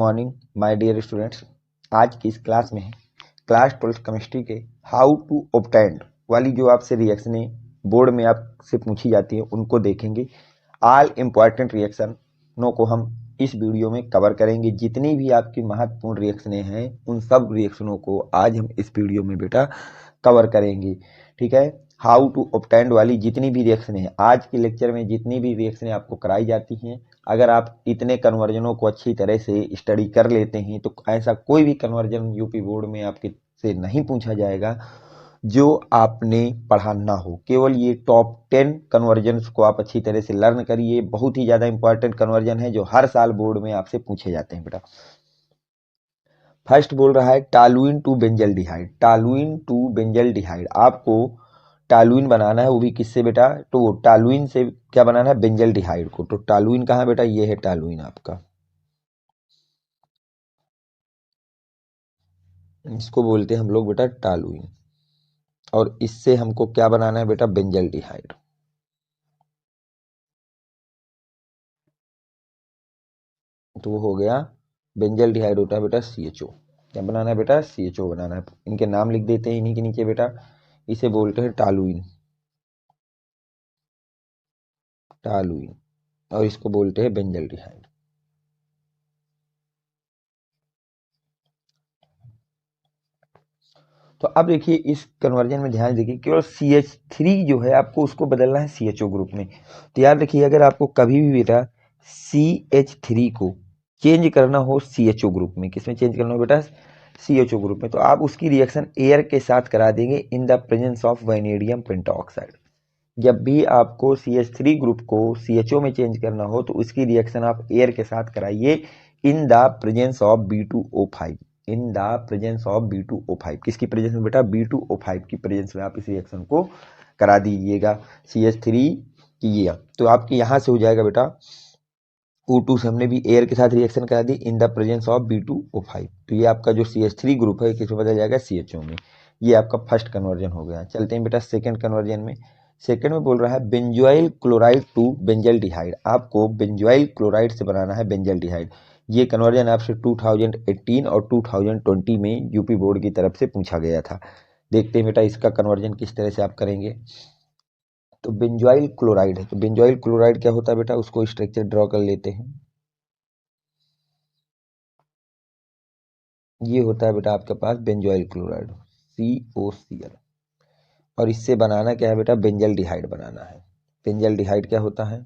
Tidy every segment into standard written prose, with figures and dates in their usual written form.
Morning my dear students. आज की इस क्लास में क्लास 12 केमिस्ट्री के हाउ टू ऑब्टेन वाली जो आपसे रिएक्शनें बोर्ड में आपसे पूछी जाती है उनको देखेंगे। ऑल इम्पॉर्टेंट रिएक्शनों को हम इस वीडियो में कवर करेंगे। जितनी भी आपकी महत्वपूर्ण रिएक्शनें हैं उन सब रिएक्शनों को आज हम इस वीडियो में बेटा कवर करेंगे। ठीक है, हाउ टू ऑब्टेन वाली जितनी भी रिएक्शनें हैं आज के लेक्चर में, जितनी भी रिएक्शनें आपको कराई जाती हैं, अगर आप इतने कन्वर्जनों को अच्छी तरह से स्टडी कर लेते हैं तो ऐसा कोई भी कन्वर्जन यूपी बोर्ड में आपके से नहीं पूछा जाएगा जो आपने पढ़ा ना हो। केवल ये टॉप 10 कन्वर्जन्स को आप अच्छी तरह से लर्न करिए। बहुत ही ज़्यादा इंपॉर्टेंट कन्वर्जन है जो हर साल बोर्ड में आपसे पूछे जाते हैं बेटा। फर्स्ट बोल रहा है toluene to benzaldehyde. Toluene to benzaldehyde आपको टॉलुइन बनाना है, वो भी किससे बेटा? तो टॉलुइन से क्या बनाना है? बेंजल्डिहाइड को। तो टॉलुइन कहाँ बेटा? ये है टॉलुइन आपका, इसको बोलते हैं हम लोग बेटा टॉलुइन। और इससे हमको क्या बनाना है बेटा? बेंजल्डिहाइड। तो वो हो गया बेंजल्डिहाइड, होता है बेटा CHO। क्या बनाना है बेटा? CHO बनाना है। इनके नाम लिख देते हैं इन्हीं के नीचे बेटा। इसे बोलते हैं टॉलुइन, टॉलुइन, और इसको बोलते हैं बेंजल्डिहाइड। तो अब देखिए इस कन्वर्जन में ध्यान देखिए, केवल CH3 जो है आपको उसको बदलना है CHO ग्रुप में। तो याद रखिए अगर आपको कभी भी बेटा CH3 को चेंज करना हो CHO ग्रुप में, किसमें चेंज करना हो बेटा? CHO ग्रुप में, तो आप उसकी रिएक्शन एयर के साथ करा देंगे इन the presence of vanadium pentoxide. जब भी आपको CH3 ग्रुप को CHO में चेंज करना हो तो उसकी रिएक्शन आप एयर के साथ कराइए इन the presence of B2O5। In the presence of B2O5, किसकी प्रेजेंस में बेटा? B2O5 की प्रेजेंस में आप इस रिएक्शन को करा दीजिएगा CH3 की। ये तो आपकी यहाँ से हो जाएगा बेटा O2 से हमने भी एयर के साथ रिएक्शन करा दी in the presence of B2O5। तो ये आपका जो CH3 ग्रुप है किसमें बदल जाएगा? CHO में। ये आपका फर्स्ट कन्वर्जन हो गया। चलते हैं बेटा सेकेंड कन्वर्जन में। सेकेंड में बोल रहा है बेंजोइल क्लोराइड टू बेंजल्डिहाइड। आपको बेंजोइल क्लोराइड से बनाना है बेंजल्डिहाइड। ये कन्वर्जन आपसे 2018 और 2020 में यूपी बोर्ड की तरफ से पूछा गया था। देखते हैं बेटा इसका कन्वर्जन किस तरह से आप करेंगे। तो बेंजोइल क्लोराइड है, तो बेंजोइल क्लोराइड क्या होता है बेटा? उसको स्ट्रक्चर ड्रॉ कर लेते हैं। ये होता है बेटा आपके पास बेंजोइल क्लोराइड COCl, और इससे बनाना क्या है बेटा? बेंजल्डिहाइड बनाना है। बेंजल्डिहाइड क्या होता है?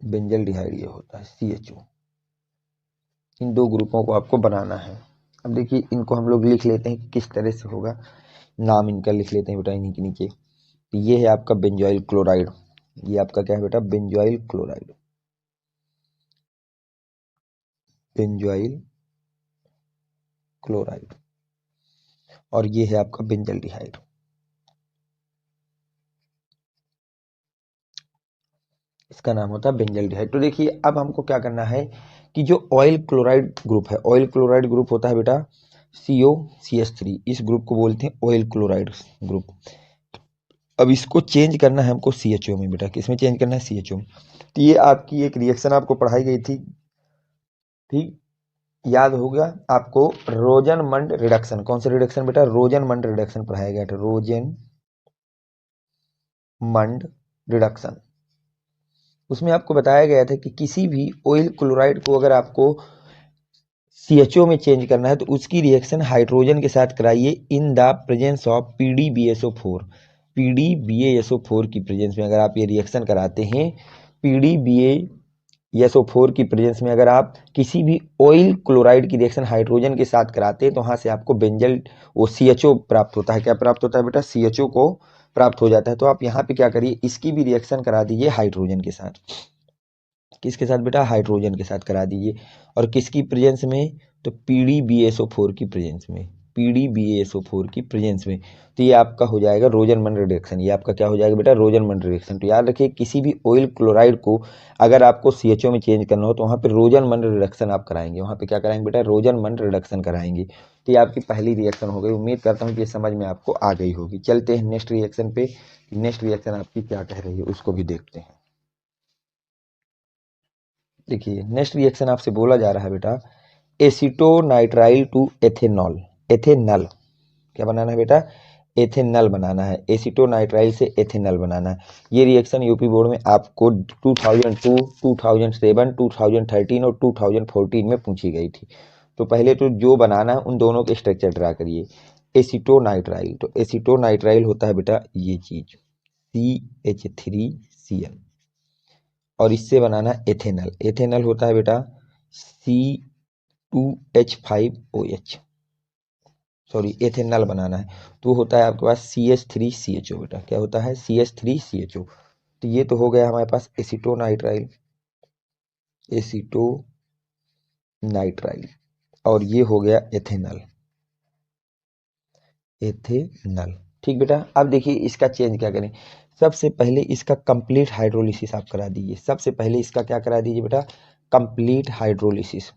बेंजल्डिहाइड ये होता है CHO। इन दो ग्रुपों को आपको बनाना है। अब देखिए इनको हम लोग लिख लेते हैं किस तरह से होगा, नाम इनका लिख लेते हैं बेटा इन्हीं के नीचे। तो ये है आपका बेंजोइल क्लोराइड, ये आपका क्या है बेटा? बेंजोइल क्लोराइड, बेंजोइल क्लोराइड, और ये है आपका बेंजल्डिहाइड। इसका नाम होता है बेंजल्डिहाइड। तो देखिए अब हमको क्या करना है कि जो ऑयल क्लोराइड ग्रुप है, ऑयल क्लोराइड ग्रुप होता है बेटा COCH3। इस ग्रुप को बोलते हैं ऑयल क्लोराइड ग्रुप। अब इसको चेंज करना है हमको CHO में बेटा। किसमें चेंज करना है? CHO में। तो ये आपकी एक रिएक्शन आपको पढ़ाई गई थी, ठीक, याद होगा आपको। रोजनमंड रिडक्शन, कौन सा रिडक्शन बेटा? रोजनमंड रिडक्शन पढ़ाया गया था, रोजनमंड रिडक्शन। उसमें आपको बताया गया था कि किसी भी ऑयल क्लोराइड को अगर आपको CHO में चेंज करना है तो उसकी रिएक्शन हाइड्रोजन के साथ कराइए इन the presence of PDBSO4। PDBASO4 की प्रेजेंस में अगर आप ये रिएक्शन कराते हैं, PDBASO4 की प्रेजेंस में अगर आप किसी भी ऑयल क्लोराइड की रिएक्शन हाइड्रोजन के साथ कराते हैं तो वहाँ से आपको बेंजल वो CHO प्राप्त होता है। क्या प्राप्त होता है बेटा? CHO को प्राप्त हो जाता है। तो आप यहाँ पे क्या करिए, इसकी भी रिएक्शन करा दीजिए हाइड्रोजन के साथ। किसके साथ बेटा? हाइड्रोजन के साथ करा दीजिए। और किसकी प्रेजेंस में? तो PDBSO4 की प्रेजेंस में, PDBSO4 की प्रेजेंस में। तो ये आपका हो जाएगा रोजनमंड रिडक्शन। ये आपका क्या हो जाएगा बेटा? रोजनमंड रिडक्शन। तो याद रखिए किसी भी ऑयल क्लोराइड को अगर आपको CHO में चेंज करना हो तो वहाँ पे रोजनमंड रिडक्शन आप कराएंगे। वहाँ पे क्या कराएंगे बेटा? रोजनमंड रिडक्शन कराएंगे। तो ये आपकी पहली रिएक्शन हो गई। उम्मीद करता हूँ कि ये समझ में आपको आ गई होगी। चलते हैं नेक्स्ट रिएक्शन पे। नेक्स्ट रिएक्शन आपकी क्या कह रही है उसको भी देखते हैं। देखिए नेक्स्ट रिएक्शन आपसे बोला जा रहा है बेटा, एसीटोनाइट्राइल टू एथेनॉल, एथेनल क्या बनाना है बेटा, एथेनल बनाना है, एसीटोनाइट्राइल से एथेनल बनाना है। ये रिएक्शन यूपी बोर्ड में आपको 2002, 2007, 2013 और 2014 में पूछी गई थी। तो पहले तो जो बनाना है उन दोनों के स्ट्रक्चर ड्रा करिए। एसीटोनाइट्राइल, तो एसीटोनाइट्राइल होता है बेटा ये चीज CH3Cl, और इससे बनाना है एथेनल, एथेनल होता है बेटा C2H5OH, सॉरी एथेनॉल बनाना है तो होता है आपके पास CH3CHO बेटा, क्या होता है CH3CHO। तो ये तो हो गया हमारे पास एसीटोनाइट्राइल, एसीटोनाइट्राइल, और ये हो गया एथेनॉल, एथेनॉल। ठीक बेटा, अब देखिए इसका चेंज क्या करें। सबसे पहले इसका कंप्लीट हाइड्रोलिसिस आप करा दीजिए, सबसे पहले इसका क्या करा दीजिए बेटा, complete hydrolysis,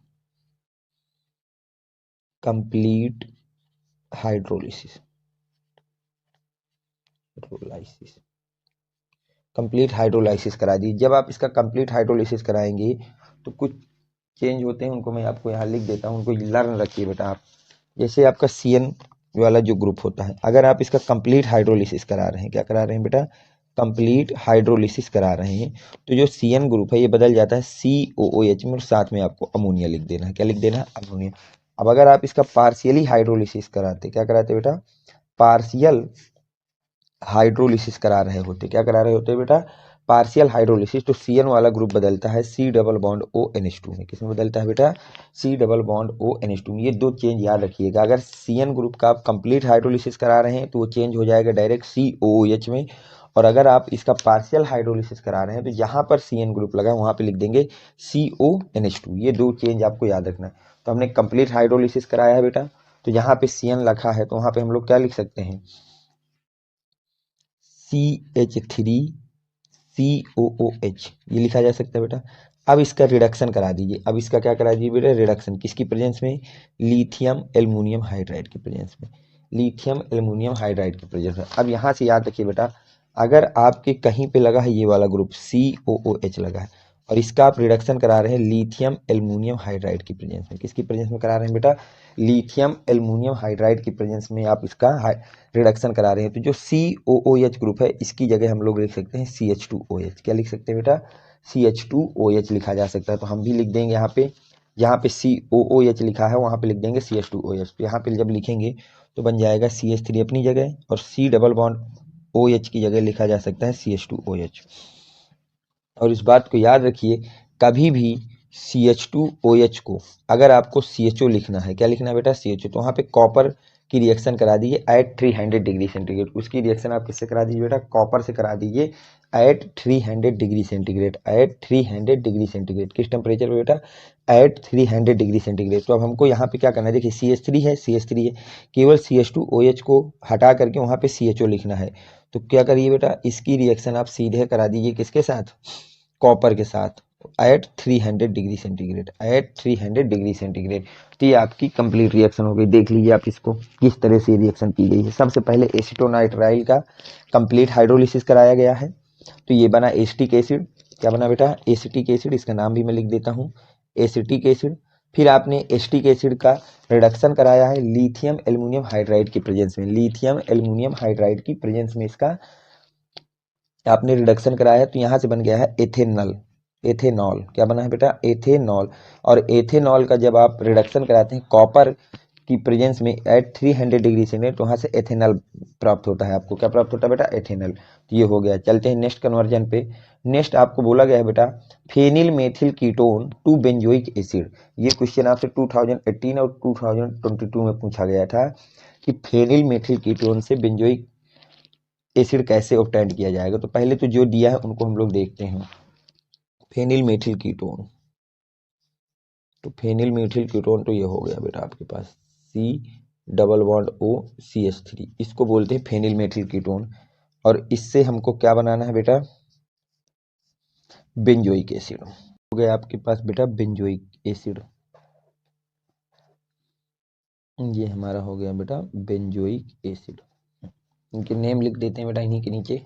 complete hydrolysis, hydrolysis, complete hydrolysis करा दी। जब आप इसका कंप्लीट हाइड्रोलाइसिस कराएंगे तो कुछ चेंज होते हैं, उनको मैं आपको यहाँ लिख देता हूँ, उनको लर्न रखिए बेटा आप। जैसे आपका CN वाला जो ग्रुप होता है, अगर आप इसका कंप्लीट हाइड्रोलिसिस करा रहे हैं, क्या करा रहे हैं बेटा, कंप्लीट हाइड्रोलिसिस करा रहे हैं, तो जो CN ग्रुप है ये बदल जाता है COOH में, और साथ में आपको अमोनिया लिख देना है, क्या लिख देना है, अमोनिया। अब अगर आप इसका पार्शियली हाइड्रोलिसिस कराते, क्या कराते बेटा, पार्शियल हाइड्रोलिसिस करा रहे होते, क्या करा रहे होते बेटा, पार्शियल हाइड्रोलिसिस, तो CN वाला ग्रुप बदलता है C डबल बॉन्ड ONH2 में। किसमें बदलता है बेटा, C डबल बॉन्ड ONH2 में। ये दो चेंज याद रखिएगा, अगर CN ग्रुप का आप कंप्लीट हाइड्रोलिसिस करा रहे हैं तो वो चेंज हो जाएगा डायरेक्ट COOH में, और अगर आप इसका पार्शियल हाइड्रोलिसिस करा रहे हैं तो जहां पर CN ग्रुप लगा वहां पे लिख देंगे CONH2। ये दो चेंज आपको याद रखना है। तो हमने कंप्लीट हाइड्रोलिसिस कराया है बेटा, तो जहां पे CN लिखा है तो वहां पे हम लोग क्या लिख सकते हैं, CH3COOH, ये लिखा जा सकता है बेटा। अब इसका रिडक्शन करा दीजिए, अब इसका क्या करा दीजिए बेटा, रिडक्शन किसकी प्रेजेंस में, लिथियम एल्युमिनियम हाइड्राइड की प्रेजेंस में, लिथियम एल्युमिनियम हाइड्राइड की प्रेजेंस में। अब यहाँ से याद रखिए बेटा, अगर आपके कहीं पे लगा है ये वाला ग्रुप COOH लगा है, और इसका आप रिडक्शन करा रहे हैं लिथियम एल्युमिनियम हाइड्राइड की प्रेजेंस में, किसकी प्रेजेंस में करा रहे हैं बेटा, लिथियम एल्युमिनियम हाइड्राइड की प्रेजेंस में आप इसका रिडक्शन करा रहे हैं। तो जो COOH ग्रुप है इसकी जगह हम लोग लिख सकते हैं CH2OH, क्या लिख सकते हैं बेटा, CH2OH लिखा जा सकता है। तो हम भी लिख देंगे यहाँ पे, जहाँ पे COOH लिखा है वहाँ पे लिख देंगे CH2OH। तो यहाँ पे जब लिखेंगे तो बन जाएगा CH3 अपनी जगह, और C डबल बॉन्ड OH की जगह लिखा जा सकता है CH2OH। और इस बात को याद रखिए, कभी भी CH2OH को अगर आपको CHO लिखना है, क्या लिखना है बेटा, CHO, तो वहाँ पे कॉपर की रिएक्शन करा दीजिए एट 300 डिग्री सेंटीग्रेड। उसकी रिएक्शन आप किससे करा दीजिए बेटा, कॉपर से करा दीजिए at 300 degree centigrade, at 300 degree centigrade. किस टेम्परेचर पे बेटा, एट 300 डिग्री सेंटीग्रेड। तो अब हमको यहाँ पे क्या करना है, देखिए CH3 है, CH3 है, केवल CH2OH को हटा करके वहाँ पे CHO लिखना है। तो क्या करिए बेटा, इसकी रिएक्शन आप सीधे करा दीजिए किसके साथ, कॉपर के साथ, at 300 degree centigrade, at 300 degree centigrade. तो ये आपकी कंप्लीट रिएक्शन हो गई। देख लीजिए आप इसको किस तरह से रिएक्शन की गई है। सबसे पहले एसीटोनाइट्राइल का कंप्लीट हाइड्रोलिसिस कराया गया है, तो ये बना एसिटिक एसिड, क्या बना बेटा, एसिटिक एसिड। इसका नाम भी मैं लिख देता हूँ, एसिटिक एसिड। फिर आपने एसिटिक एसिड का रिडक्शन कराया है लिथियम एल्युमिनियम हाइड्राइड की प्रेजेंस में, लिथियम एल्युमिनियम हाइड्राइड की प्रेजेंस में इसका आपने रिडक्शन कराया है, तो यहाँ से बन गया है एथेनॉल, एथेनॉल क्या बना है बेटा, एथेनॉल। और एथेनॉल का जब आप रिडक्शन कराते हैं कॉपर की प्रेजेंस में एट 300 डिग्री सेंटीग्रेड, तो वहाँ से एथेनॉल प्राप्त होता है। आपको क्या प्राप्त होता है बेटा, एथेनॉल। तो ये हो गया। चलते हैं नेक्स्ट कन्वर्जन पे। नेक्स्ट आपको बोला गया है बेटा, phenyl methyl ketone to benzoic acid. ये क्वेश्चन आपसे 2018 और 2022 में पूछा गया था कि फेनिल मेथिल कीटोन से बेंजोइक एसिड कैसे ऑब्टेन किया जाएगा। तो पहले तो जो दिया है उनको हम लोग देखते हैं। फेनिल मेथिल कीटोन, तो फेनिल मेथिल कीटोन तो ये हो गया बेटा आपके पास C double bond O CH3, इसको बोलते हैं फेनिल मेथिल कीटोन। और इससे हमको क्या बनाना है बेटा, बेंजोइक एसिड हो गया आपके पास बेटा, बेंजोइक एसिड। ये हमारा हो गया बेटा बेंजोइक एसिड। इनके नेम लिख देते हैं बेटा इन्हीं के नीचे।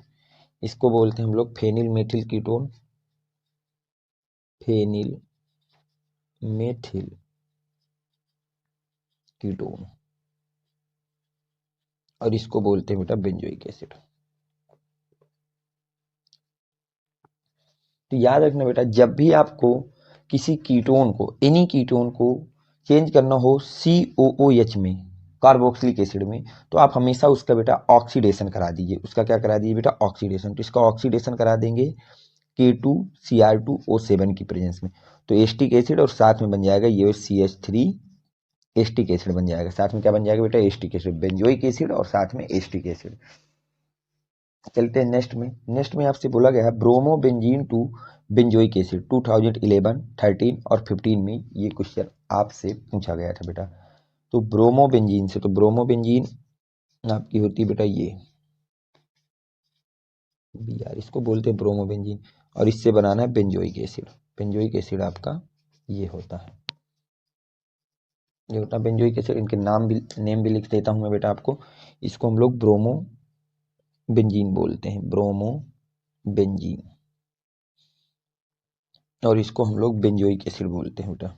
इसको बोलते हैं हम लोग phenyl methyl ketone, phenyl methyl ketone, और इसको बोलते हैं बेटा बेंजोइक एसिड। तो याद रखना बेटा, जब भी आपको किसी कीटोन को, एनी कीटोन को चेंज करना हो COOH में, कार्बोक्सिलिक एसिड में, तो आप हमेशा उसका बेटा ऑक्सीडेशन करा दीजिए। उसका क्या करा दीजिए बेटा? ऑक्सीडेशन। तो इसका ऑक्सीडेशन करा देंगे K2Cr2O7 की प्रेजेंस में, तो एस्टिक एसिड, और साथ में बन जाएगा ये CH3 एस्टिक एसिड बन जाएगा। साथ में क्या बन जाएगा बेटा? एस्टिक एसिड, बेंजोइक एसिड और साथ में एस्टिक एसिड। चलते हैं नेक्स्ट में। नेक्स्ट में आपसे बोला गया है ब्रोमोबेंजीन टू बेंजोइक एसिड 2011, 13 और 15 में ये क्वेश्चन आपसे पूछा गया था बेटा। तो ब्रोमोबेंजीन से, तो ब्रोमोबेंजीन आपकी होती है बेटा ये BR, इसको बोलते हैं ब्रोमोबेंजीन, और इससे बनाना है बेंजोइक एसिड। बेंजोइक एसिड आपका ये होता है, ये होता है बेंजोइक एसिड। इनके नेम भी लिख देता हूं मैं बेटा आपको। इसको हम लोग ब्रोमो बेंजीन बोलते हैं, ब्रोमो बेंजीन, और इसको हम लोग बेंजोइक एसिड बोलते हैं बेटा,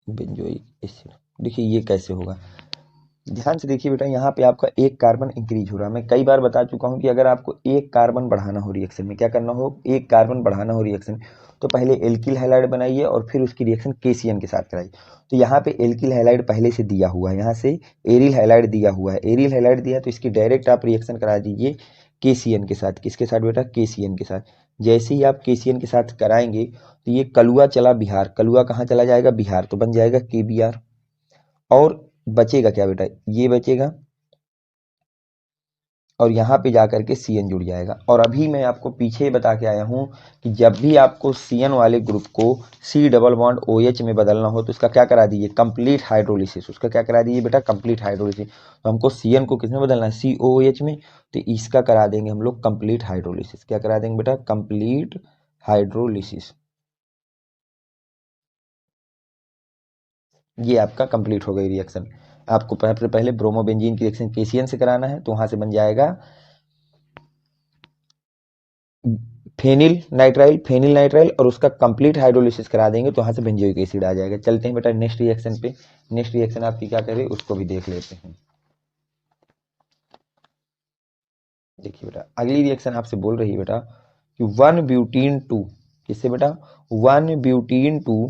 बेंजोइक एसिड। देखिए ये कैसे होगा, ध्यान से देखिए बेटा। यहाँ पे आपका एक कार्बन इंक्रीज हो रहा है। मैं कई बार बता चुका हूँ कि अगर आपको एक कार्बन बढ़ाना हो रिएक्शन में, क्या करना हो? एक कार्बन बढ़ाना हो रिएक्शन में, तो पहले एल्किल हैलाइड बनाइए और फिर उसकी रिएक्शन KCN के साथ कराइए। तो यहाँ पे एल्किल हैलाइड पहले से दिया हुआ है, यहाँ से एरिल हैलाइड दिया हुआ है। एरिल हैलाइड दिया तो इसकी डायरेक्ट आप रिएक्शन करा दीजिए KCN के साथ। किसके साथ बेटा? KCN के साथ। जैसे ही आप KCN के साथ कराएंगे तो ये कलुआ चला बिहार, कलुआ कहाँ चला जाएगा? बिहार, तो बन जाएगा KBr। और बचेगा क्या बेटा? ये बचेगा, और यहाँ पे जाकर के CN जुड़ जाएगा। और अभी मैं आपको पीछे ही बता के आया हूँ कि जब भी आपको CN वाले ग्रुप को C डबल बॉन्ड OH में बदलना हो तो इसका क्या करा दीजिए? Complete hydrolysis. उसका क्या करा दीजिए बेटा? Complete hydrolysis. तो हमको CN को किसमें बदलना है? COOH में, तो इसका करा देंगे हम लोग कंप्लीट हाइड्रोलिसिस। क्या करा देंगे बेटा? Complete hydrolysis. ये आपका कंप्लीट हो गई रिएक्शन। आपको सबसे पहले ब्रोमोबेंजीन की रिएक्शन KCN से कराना है, तो वहां से बन जाएगा फेनिल नाइट्राइल, और उसका कंप्लीट हाइड्रोलिसिस करा देंगे तो वहां से बेंजोइक एसिड आ जाएगा। चलते हैं बेटा नेक्स्ट रिएक्शन पे। नेक्स्ट रिएक्शन आपकी क्या करे उसको भी देख लेते हैं। देखिए बेटा, अगली रिएक्शन आपसे बोल रही है बेटा कि 1 ब्यूटीन 2, किससे बेटा? 1 ब्यूटीन 2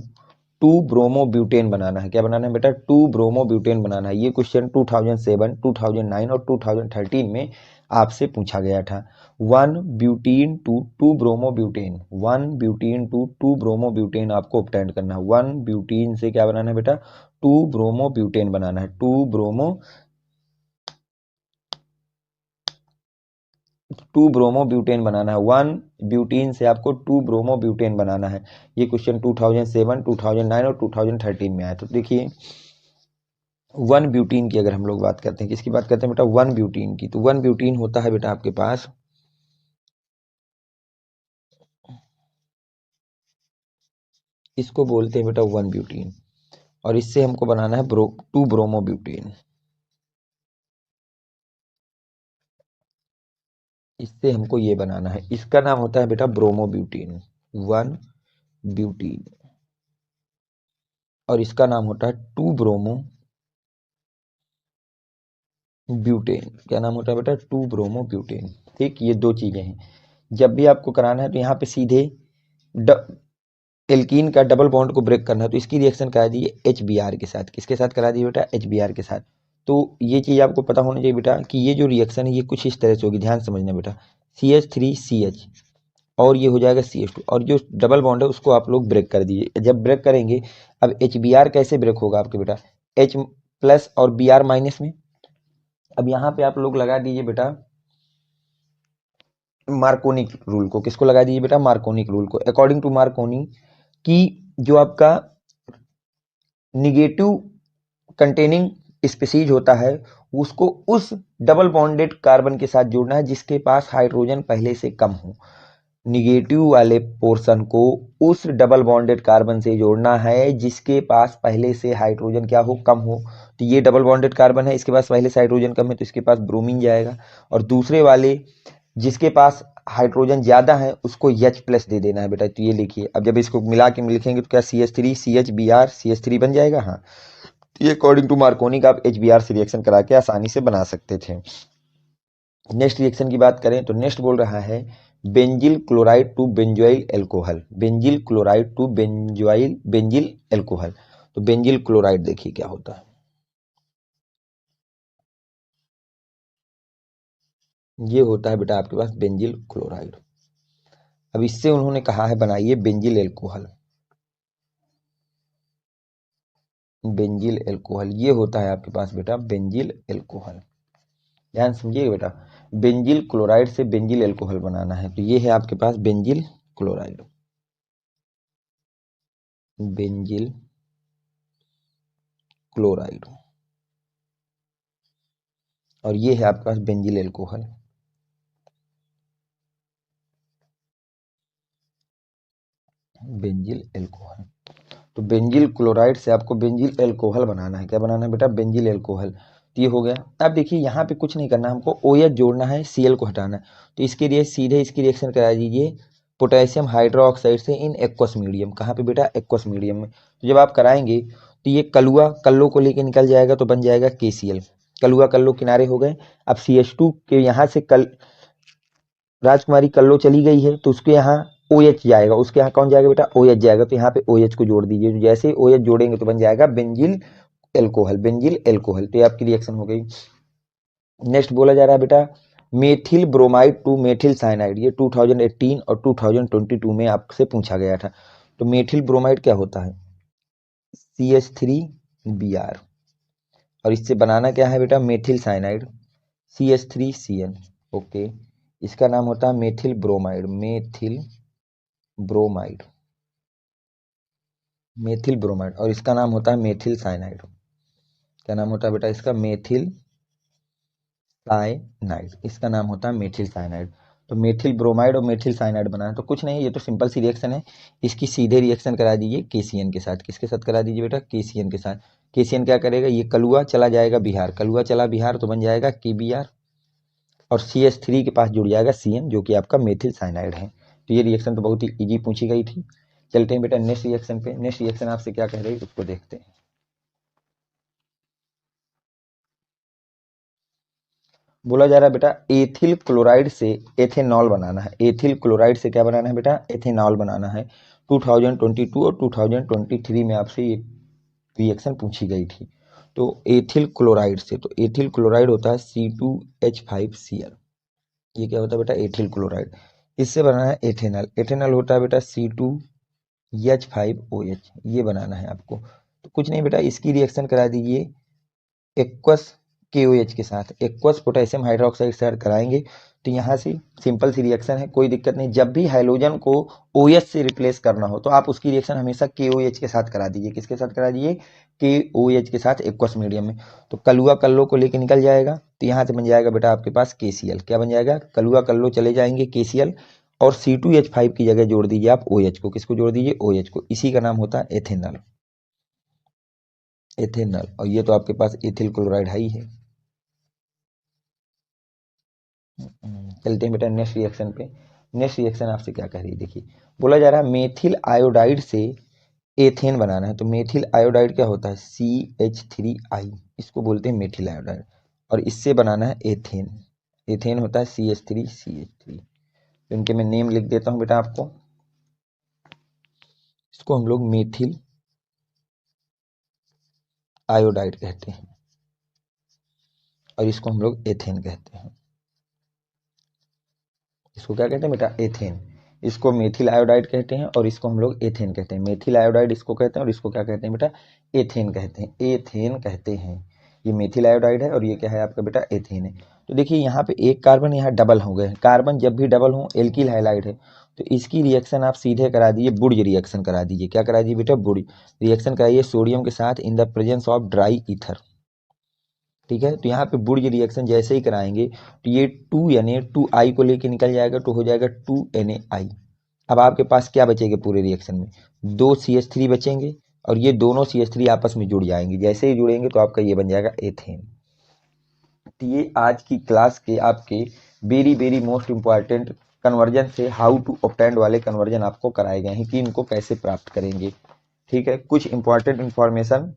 2 ब्रोमोब्यूटेन बनाना है। क्या बनाना है बेटा? 2 ब्रोमोब्यूटेन बनाना है। ये क्वेश्चन 2007, 2009 और 2013 में आपसे पूछा गया था। 1 ब्यूटीन 2 2 ब्रोमोब्यूटेन, 1 ब्यूटीन 2 2 ब्रोमोब्यूटेन आपको ऑब्टेन करना है। 1 ब्यूटीन से क्या बनाना है बेटा? 2 ब्रोमोब्यूटेन बनाना है। 2 ब्रोमोब्यूटेन बनाना है। 1 ब्यूटीन से आपको 2 ब्रोमोब्यूटेन बनाना है। ये क्वेश्चन 2007, 2009 और 2013 में आया। तो देखिए 1 ब्यूटीन की अगर हम लोग बात करते हैं, किसकी बात करते हैं बेटा? 1 ब्यूटीन की। तो 1 ब्यूटीन होता है बेटा आपके पास, इसको बोलते हैं बेटा 1 ब्यूटीन, और इससे हमको बनाना है 2 ब्रोमोब्यूटेन। इससे हमको ये बनाना है, इसका नाम होता है बेटा ब्रोमोब्यूटेन, 1 ब्यूटीन, और इसका नाम होता है 2 ब्रोमो ब्यूटेन। क्या नाम होता है बेटा? 2 ब्रोमो ब्यूटेन। ठीक, ये दो चीजें हैं। जब भी आपको कराना है तो यहाँ पे सीधे एल्कीन का डबल बॉन्ड को ब्रेक करना है, तो इसकी रिएक्शन करा दीजिए HBr के साथ। किसके साथ करा दीजिए बेटा? HBr के साथ। तो ये चीज आपको पता होनी चाहिए बेटा कि ये जो रिएक्शन है ये कुछ इस तरह से होगी, ध्यान समझना बेटा। CH3CH, और ये हो जाएगा CH2, और जो डबल बॉन्ड है उसको आप लोग ब्रेक कर दीजिए। जब ब्रेक करेंगे, अब HBr कैसे ब्रेक होगा आपके बेटा? H+ और Br- में। अब यहाँ पे आप लोग लगा दीजिए बेटा मार्कोनिक रूल को। किसको लगा दीजिए बेटा? मार्कोनिक रूल को। अकॉर्डिंग टू मार्कोनी की जो आपका निगेटिव कंटेनिंग स्पीसीज होता है उसको उस डबल बॉन्डेड कार्बन के साथ जोड़ना है जिसके पास हाइड्रोजन पहले से कम हो। निगेटिव वाले पोर्शन को उस डबल बॉन्डेड कार्बन से जोड़ना है जिसके पास पहले से हाइड्रोजन क्या हो? कम हो। तो ये डबल बॉन्डेड कार्बन है, इसके पास पहले से हाइड्रोजन कम है तो इसके पास ब्रोमीन जाएगा। और दूसरे वाले जिसके पास हाइड्रोजन ज़्यादा है उसको H+ दे देना है बेटा। तो ये लिखिए, अब जब इसको मिला के लिखेंगे तो क्या CH3 CH CH3 बन जाएगा। हाँ, ये अकॉर्डिंग टू मार्कोनी का आप HBr से रिएक्शन करा के आसानी से बना सकते थे। नेक्स्ट रिएक्शन की बात करें तो नेक्स्ट बोल रहा है benzyl chloride to benzoyl alcohol. Benzyl chloride to benzyl alcohol. तो बेंजिल क्लोराइड देखिए क्या होता है। ये होता है बेटा आपके पास बेंजिल क्लोराइड। अब इससे उन्होंने कहा है बनाइए बेंजिल एल्कोहल। बेंजिल एल्कोहल ये होता है आपके पास बेटा बेंजिल एल्कोहल। ध्यान समझिएगा बेटा, बेंजिल क्लोराइड से बेंजिल एल्कोहल बनाना है। तो ये है आपके पास बेंजिल क्लोराइड, बेंजिल क्लोराइड, और ये है आपके पास बेंजिल एल्कोहल। Benzyl alcohol. तो बेंजिल क्लोराइड से आपको बेंजिल एल्कोहल बनाना है। क्या बनाना है बेटा? Benzyl alcohol. तो ये हो गया। अब देखिए यहाँ पे कुछ नहीं करना, हमको OH जोड़ना है, Cl को हटाना है। तो इसके लिए सीधे इसकी रिएक्शन करा दीजिए पोटेशियम हाइड्रोक्साइड से इन एक्वस मीडियम। कहाँ पे बेटा? एक्वस मीडियम में। तो जब आप कराएंगे तो ये कलुआ कल्लो को लेके निकल जाएगा तो बन जाएगा KCl। कलुआ कल्लो किनारे हो गए। अब CH2 के यहाँ से राजकुमारी कल्लो चली गई है तो उसके यहाँ OH जाएगा, उसके यहाँ कौन जाएगा बेटा? OH जाएगा। तो यहाँ पे OH को जोड़ दीजिए। तो जैसे ही OH जोड़ेंगे तो बन जाएगा बेंजिल एल्कोहल, बेंजिल एल्कोहल। तो ये आपकी रिएक्शन हो गई। नेक्स्ट बोला जा रहा है बेटा methyl bromide to methyl cyanide. ये 2018 और 2022 में आपसे पूछा गया था। तो मेथिल ब्रोमाइड क्या होता है? CH3Br। और इससे बनाना क्या है बेटा? Methyl cyanide CH3Cl। ओके, इसका नाम होता है methyl bromide, methyl bromide, methyl bromide. और इसका नाम होता है मेथिल साइनाइड। क्या नाम होता है बेटा इसका? Methyl cyanide. इसका नाम होता है मेथिल साइनाइड। तो मेथिल ब्रोमाइड और मेथिल साइनाइड बनाना तो कुछ नहीं, ये तो सिंपल सी रिएक्शन है। इसकी सीधे रिएक्शन करा दीजिए KCN के साथ। किसके साथ करा दीजिए बेटा? KCN के साथ। KCN क्या करेगा? ये कलुआ चला जाएगा बिहार, कलुआ चला बिहार तो बन जाएगा KBr, और CH3 के पास जुड़ जाएगा CN जो कि आपका मेथिल साइनाइड है। तो ये रिएक्शन तो बहुत ही ईजी पूछी गई थी। चलते हैं बेटा नेक्स्ट रिएक्शन पे। नेक्स्ट रिएक्शन आपसे क्या कह रही है उसको देखते हैं। बोला जा रहा है बेटा एथिल क्लोराइड से एथेनॉल बनाना है। एथिल क्लोराइड से क्या बनाना है बेटा? एथेनॉल बनाना है। 2022 और 2023 में आपसे ये रिएक्शन पूछी गई थी। तो एथिल क्लोराइड से, तो एथिल क्लोराइड होता है C2H5Cl। ये क्या होता है बेटा? Ethyl chloride. इससे बनाना है एथेनॉल। एथेनॉल होता है बेटा C2H5OH। ये बनाना है आपको। तो कुछ नहीं बेटा, इसकी रिएक्शन करा दीजिए एक्वस KOH के साथ। एक्वस पोटेशियम हाइड्रोक्साइड से कराएंगे तो यहाँ से सिंपल सी रिएक्शन है, कोई दिक्कत नहीं। जब भी हाइड्रोजन को OH से रिप्लेस करना हो तो आप उसकी रिएक्शन हमेशा KOH के साथ करा दीजिए। किसके साथ करा दीजिए? KOH के साथ एक्वस मीडियम में। तो कलुआ कल्लो को लेके निकल जाएगा तो यहाँ से बन जाएगा बेटा आपके पास KCl। क्या बन जाएगा? कलुआ कल्लो चले जाएंगे KCl, और C2H5 की जगह जोड़ दीजिए आप OH को। किसको जोड़ दीजिए? OH को। इसी का नाम होता है एथेनॉल, एथेनॉल। और ये तो आपके पास एथिल क्लोराइड है ही है। चलते हैं बेटा नेक्स्ट रिएक्शन पे। नेक्स्ट रिएक्शन आपसे क्या कह रही है देखिए। बोला जा रहा है मेथिल आयोडाइड से एथेन बनाना है। तो मेथिल आयोडाइड क्या होता है? CH3I। इसको बोलते हैं मेथिल आयोडाइड, और इससे बनाना है एथेन। एथेन होता है CH3CH3। तो इनके मैं नेम लिख देता हूँ बेटा आपको। इसको हम लोग मेथिल आयोडाइड कहते हैं, और इसको हम लोग एथेन कहते हैं। इसको क्या कहते हैं बेटा? एथेन। इसको मेथिल आयोडाइड कहते हैं और इसको हम लोग एथेन कहते हैं। मेथिल आयोडाइड इसको कहते हैं और इसको क्या कहते हैं बेटा? एथेन कहते हैं, एथेन कहते हैं। ये मेथिल आयोडाइड है और ये क्या है आपका बेटा? एथेन है। तो देखिए यहाँ पे एक कार्बन यहाँ डबल हो गए। कार्बन जब भी डबल हो एल्किल हैलाइड है तो इसकी रिएक्शन आप सीधे करा दीजिए बुर्ज रिएक्शन करा दीजिए। क्या करा दीजिए बेटा? बुर्ज रिएक्शन कराइए सोडियम के साथ इन the presence of dry ether. ठीक है, तो यहाँ पे बुर्ज रिएक्शन जैसे ही कराएंगे तो ये 2Na 2I को लेके निकल जाएगा तो हो जाएगा 2NaI। अब आपके पास क्या बचेगा पूरे रिएक्शन में? 2 CH3 बचेंगे और ये दोनों CH3 आपस में जुड़ जाएंगे। जैसे ही जुड़ेंगे तो आपका ये बन जाएगा एथेन। तो ये आज की क्लास के आपके very very most important conversion से हाउ टू ऑब्टेन वाले कन्वर्जन आपको कराए गए हैं कि इनको कैसे प्राप्त करेंगे। ठीक है, कुछ इंपॉर्टेंट इंफॉर्मेशन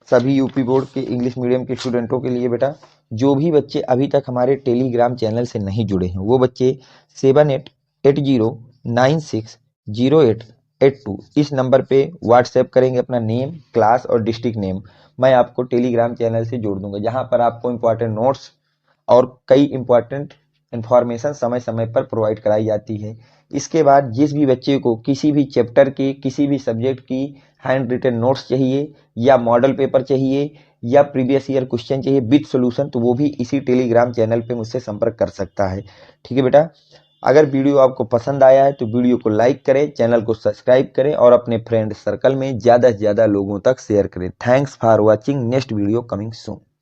सभी यूपी बोर्ड के इंग्लिश मीडियम के स्टूडेंटों के लिए बेटा, जो भी बच्चे अभी तक हमारे टेलीग्राम चैनल से नहीं जुड़े हैं वो बच्चे 7880960882 इस नंबर पे व्हाट्सएप करेंगे अपना नेम, क्लास और डिस्ट्रिक्ट नेम। मैं आपको टेलीग्राम चैनल से जोड़ दूंगा, जहां पर आपको इंपॉर्टेंट नोट्स और कई इंपॉर्टेंट इंफॉर्मेशन समय समय पर प्रोवाइड कराई जाती है। इसके बाद जिस भी बच्चे को किसी भी चैप्टर की, किसी भी सब्जेक्ट की हैंड रिटन नोट्स चाहिए या मॉडल पेपर चाहिए या प्रीवियस ईयर क्वेश्चन चाहिए विद सॉल्यूशन, तो वो भी इसी टेलीग्राम चैनल पे मुझसे संपर्क कर सकता है। ठीक है बेटा, अगर वीडियो आपको पसंद आया है तो वीडियो को लाइक करें, चैनल को सब्सक्राइब करें और अपने फ्रेंड सर्कल में ज़्यादा से ज़्यादा लोगों तक शेयर करें। Thanks for watching, next video coming soon.